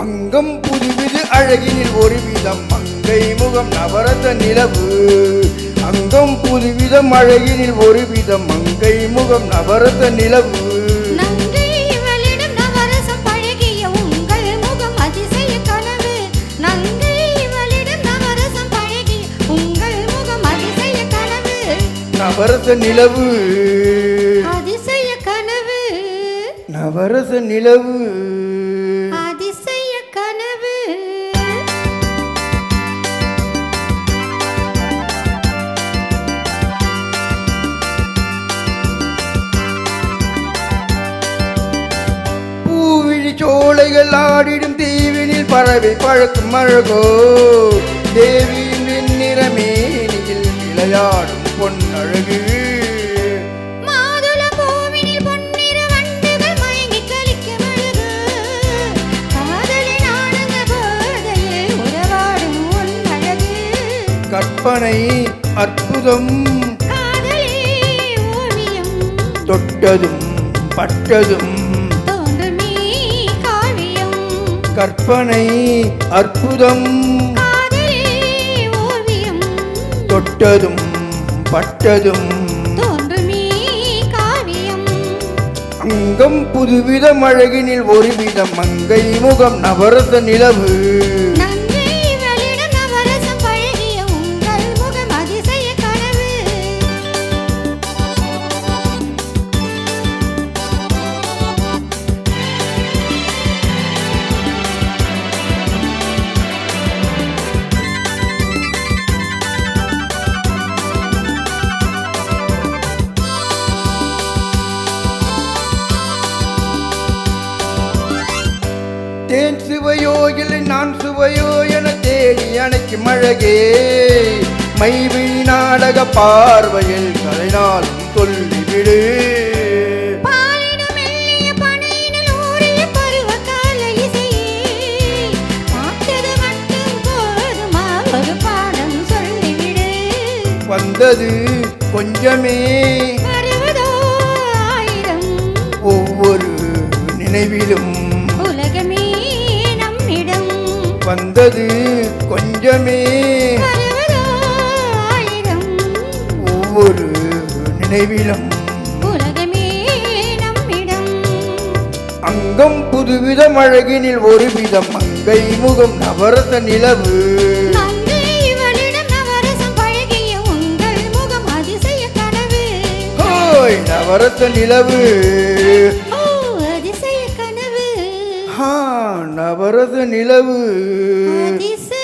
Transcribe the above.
அங்கம் புதுவிது அழகினில் ஒரு விதம் மங்கை முகம் நவரத நிலவு. அங்கம் புதுவிதம் அழகினில் ஒரு விதம் மங்கை முகம் நவரத நிலவு. நவரச நிலவு அதிசய கனவு, நவரச நிலவு அதிசய கனவு. பூவிழி சோலைகள் ஆடிடும் தீவினில் பறவை பழக்கும் அழகோ. தேவியின் வெண்ணிறமேனியில் விளையாடும் பொன்னழகு. மாதுள பூவினில் பொன்னிற வண்டுகள் மயங்கி கலிக்கும் அழகு. காதலின் ஆனந்த போதையில் உறவாடும் பொன்னழகு. கற்பனை அற்புதம், காதலே ஓவியம், தொட்டதும் பட்டதும் தோன்றுமே காவியம். கற்பனை அற்புதம், காதலே ஓவியம், தொட்டதும் பட்டதும் தோன்றுமே காவியம். அங்கம் புதுவிதம் அழகினில் ஒரு விதம் மங்கை முகம் நவரச நிலவு. நங்கை வளிடம் நவரசம் பழகிய உங்கள் முகம் அதிசய கனவு. தேன் சுவையோ இல்லை நான் சுவையோ என தேடி அணைக்கும் அழகே. மைவிழி நாடக பார்வையில் கலைநாளும் சொல்லிவிடு. பாலிடும் மெல்லிய பனையினில் ஊறிய பருவகால இசையே. பார்த்தது மட்டும் போதுமா ஒரு பாடம் சொல்லிவிடு. வந்தது கொஞ்சமே வருவதோ ஆயிரம். ஒவ்வொரு நினைவிலும் உலகமே நம்மிடம். வந்தது கொஞ்சமே வருவதோ ஆயிரம். ஒவ்வொரு நினைவிலும். உலகமே நம்மிடம். அங்கம் புதுவிதம் அழகினில் ஒரு விதம் மங்கை முகம் நவரச நிலவு. நங்கை வளிடம் நவரசம் பழகிய உங்கள் முகம் அதிசய கனவு. ஹோய் நவரச நிலவு. ஓ அதிசய கனவு, நவரச நிலவு. அதிசய